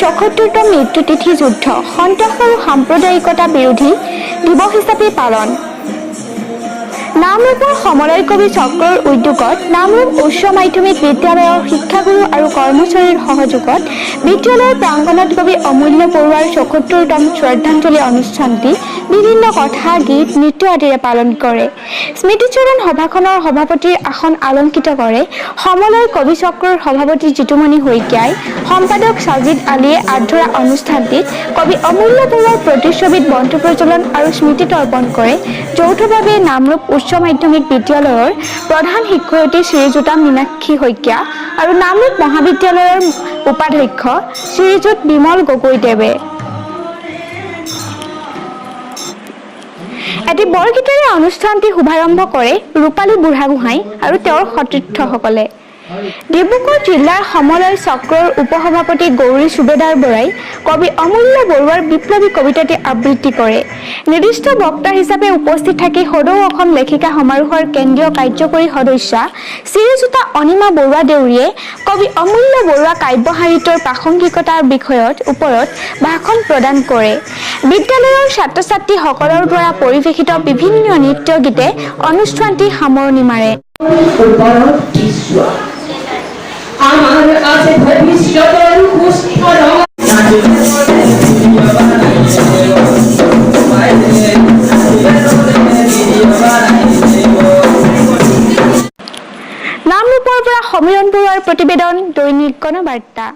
৭৪তম মৃত্যুতিথি যুদ্ধ সন্ত্ৰাস আৰু সাম্প্ৰদায়িকতা বিৰোধী দিৱস হিচাপে পালন। নামৰূপৰ সমলয় কবি চক্ৰৰ উদ্যোগত নামৰূপ উচ্চ মাধ্যমিক বিদ্যালয়ৰ শিক্ষাগুৰু আৰু কৰ্মচাৰীৰ সহযোগত বিদ্যালয়ৰ প্ৰাংগণত কবি অমূল্য বৰুৱাৰ ৭৪তম শ্ৰদ্ধাঞ্জলি অনুষ্ঠানটি বিভিন্ন কথা, গীত, নৃত্য আদিৰে পালন কৰে। স্মৃতিচাৰণ সভাখনৰ সভাপতিৰ আসন অলংকৃত কৰে সমলয় কবি চক্ৰৰ সভাপতি জিতুমণি শইকীয়াই। সম্পাদক সাজিদ আলীয়ে আগধৰা অনুষ্ঠানটিত কবি অমূল্য বৰুৱাৰ প্ৰতিচ্ছবিত বন্তি প্ৰজ্বলন আৰু স্মৃতি তৰ্পণ কৰে। যৌথভাৱে নামৰূপ উচ্চ মাধ্যমিক বিদ্যালয়ৰ প্ৰধান শিক্ষয়িত্ৰী শ্ৰীযুতা মীনাক্ষী শইকীয়া আৰু নামৰূপ মহাবিদ্যালয়ৰ উপাধ্যক্ষ শ্ৰীযুত বিমল গগৈদেৱে এটি বৰগীতেৰে অনুষ্ঠানটি শুভাৰম্ভ কৰে ৰূপালী বুঢ়াগোহাঁই আৰু তেওঁৰ সতীৰ্থসকলে। ডিব্ৰুগড় জিলাৰ সমলয় চক্ৰৰ উপসভাপতি গৌৰী সুবেদাৰ বৰাই কবি অমূল্য বৰুৱাৰ বিপ্লৱী কবিতাটি আবৃত্তি কৰে। নিৰ্দিষ্ট বক্তা হিচাপে উপস্থিত থাকি সদৌ অসম লেখিকা সমাৰোহৰ কেন্দ্ৰীয় কাৰ্যকৰী সদস্যা শ্ৰীযুতা অনিমা বৰুৱা দেউৰীয়ে কবি অমূল্য বৰুৱা কাব্য সাহিত্যৰ প্ৰাসংগিকতাৰ বিষয়ৰ ওপৰত ভাষণ প্ৰদান কৰে। বিদ্যালয়ৰ ছাত্ৰ-ছাত্ৰীসকলৰ দ্বাৰা পৰিৱেশিত বিভিন্ন নৃত্য গীতে অনুষ্ঠানটি সামৰণি মাৰে। আমাৰ আছে ভবিষ্যতেৰ নামৰূপৰ পৰা সমীৰণ বৰুৱাৰ প্ৰতিবেদন, দৈনিক গণবাৰ্তা।